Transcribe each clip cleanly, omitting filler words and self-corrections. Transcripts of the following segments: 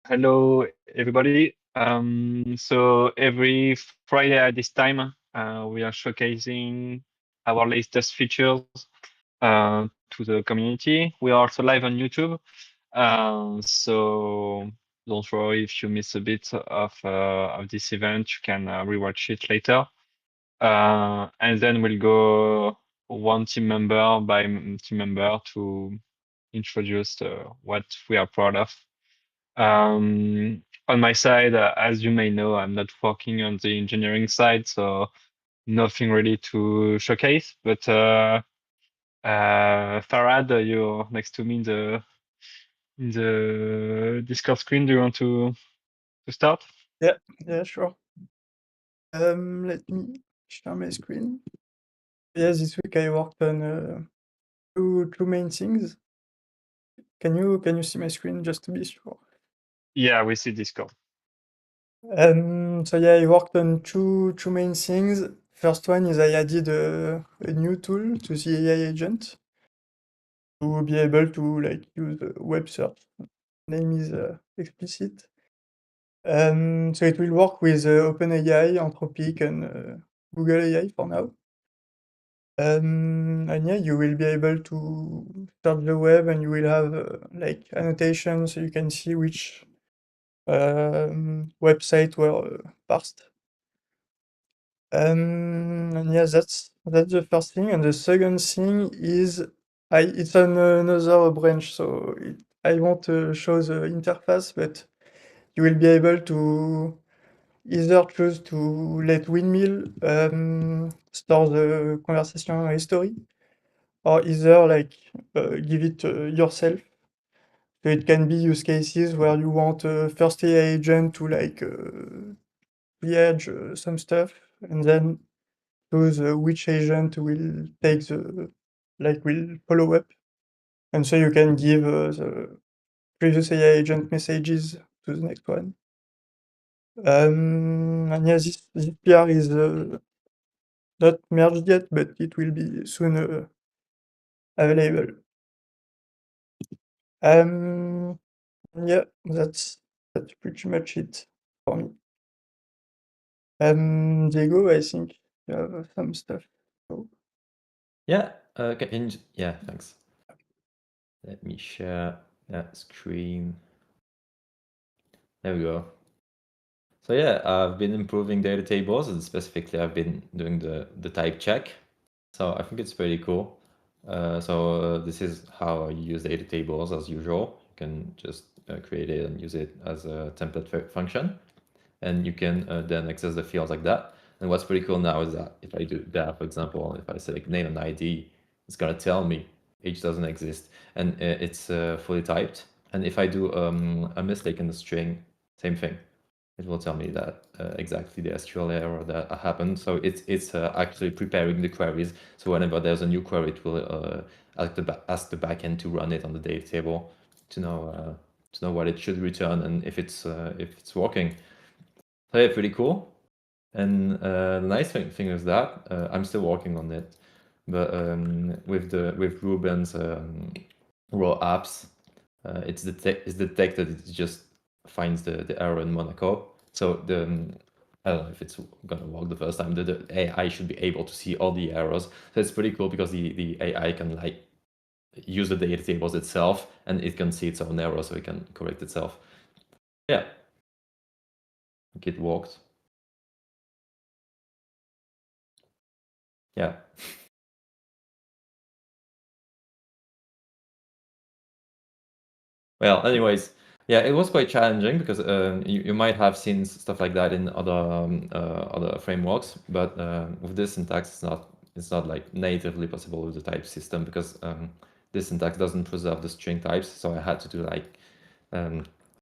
Hello, everybody. So every Friday at this time, we are showcasing our latest features to the community. We are also live on YouTube. So don't worry if you miss a bit of this event. You can rewatch it later. And then we'll go one team member by team member to introduce what we are proud of. On my side, as you may know, I'm not working on the engineering side, so nothing really to showcase. But Farhad, you're next to me in the Discord screen. Do you want to start? Yeah, sure. Let me share my screen. Yeah, this week I worked on two main things. Can you see my screen just to be sure? Yeah, we see Discord. So yeah, I worked on two main things. First one is I added a new tool to the AI agent to be able to like use web search. Name is explicit. So it will work with OpenAI, Anthropic, and Google AI for now. And yeah, you will be able to search the web and you will have like annotations so you can see which website were parsed. And yeah, that's the first thing. And the second thing is it's on another branch, so I won't show the interface, but you will be able to either choose to let Windmill store the conversation history, or either like give it yourself. So it can be use cases where you want first AI agent to like triage some stuff, and then choose which agent will take the will follow up, and so you can give the previous AI agent messages to the next one. And yeah, this PR is not merged yet, but it will be soon available. Um, yeah, that's pretty much it for me. Diego, I think you have some stuff. So, Yeah, yeah, thanks. Let me share that screen. There we go. So yeah, I've been improving data tables, and specifically I've been doing the type check. So I think it's pretty cool. This is how I use data tables as usual. You can just create it and use it as a template function, and you can then access the fields like that. And what's pretty cool now is that if I do that, for example, if I select name and ID, it's gonna tell me age doesn't exist, and it's fully typed. And if I do a mistake in the string, same thing. It will tell me that exactly the SQL error that happened. So it's actually preparing the queries. So whenever there's a new query, it will ask the backend to run it on the data table to know what it should return and if it's working. So yeah, pretty cool. And the nice thing is that I'm still working on it, but with Ruben's raw apps, it's detected. It just finds the error in Monaco. So I don't know if it's gonna work the first time. The AI should be able to see all the errors. So it's pretty cool because the AI can like use the data tables itself, and it can see its own error, so it can correct itself. Yeah, I think it worked. Yeah. Well, anyways, yeah, it was quite challenging because you might have seen stuff like that in other frameworks, but with this syntax, it's not like natively possible with the type system because this syntax doesn't preserve the string types. So I had to do like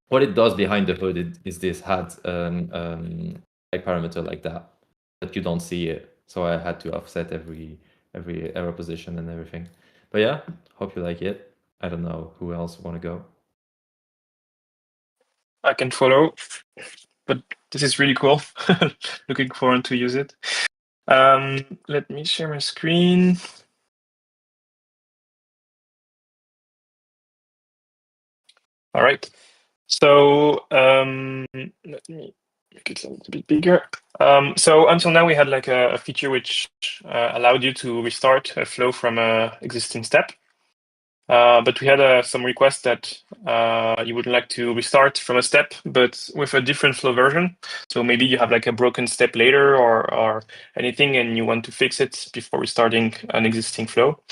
what it does behind the hood is this had type parameter like that, but you don't see it. So I had to offset every error position and everything. But yeah, hope you like it. I don't know who else want to go. I can follow, but this is really cool. Looking forward to use it. Let me share my screen. All right. So let me make it a little bit bigger. So until now we had like a feature which allowed you to restart a flow from a existing step. But we had some requests that you would like to restart from a step, but with a different flow version. So maybe you have like a broken step later or anything, and you want to fix it before restarting an existing flow.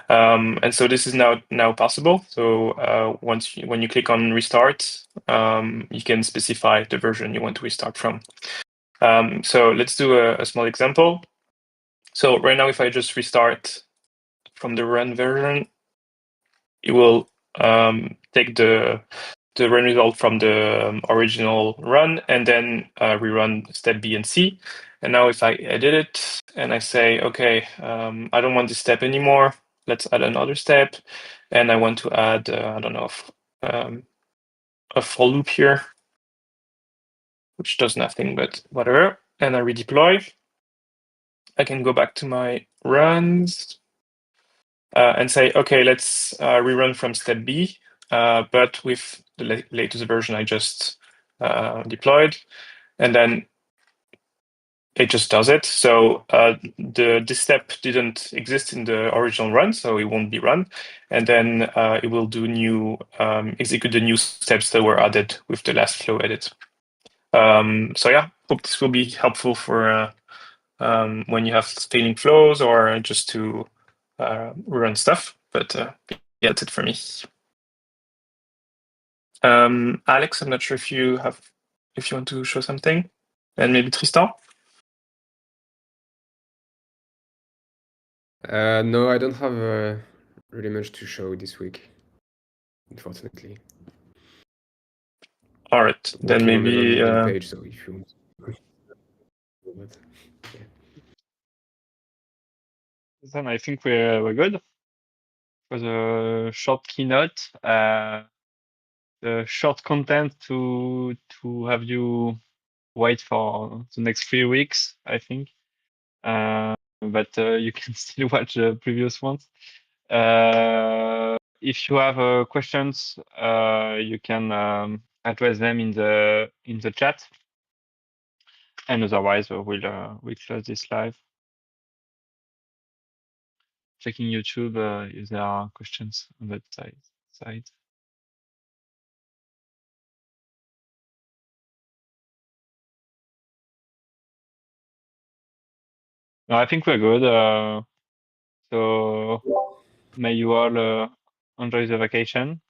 And so this is now possible. So when you click on restart, you can specify the version you want to restart from. So let's do a small example. So right now, if I just restart from the run version, it will take the run result from the original run and then rerun step B and C. And now if I edit it and I say, okay, I don't want this step anymore, let's add another step. And I want to add, I don't know, a for loop here, which does nothing, but whatever. And I redeploy. I can go back to my runs and say, okay, let's rerun from step B, but with the latest version I just deployed. And then it just does it. So this step didn't exist in the original run, so it won't be run. And then it will do execute the new steps that were added with the last flow edit. So yeah, hope this will be helpful for when you have failing flows or just to run stuff. But yeah, that's it for me. Alex, I'm not sure if you want to show something, and maybe Tristan. No, I don't have really much to show this week, unfortunately. All right, then Working maybe on the landing page, so if you want. But, yeah. Then I think we're good for the short keynote. The short content to have you wait for the next 3 weeks, I think. But you can still watch the previous ones. If you have questions, you can address them in the chat. And otherwise, we'll close this live. Checking YouTube if there are questions on that side. No, I think we're good. So may you all enjoy the vacation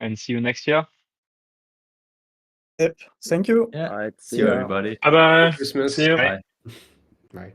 and see you next year. Yep. Thank you. Yeah. All right. See you, everybody. bye bye. Christmas. See you. Bye. Bye.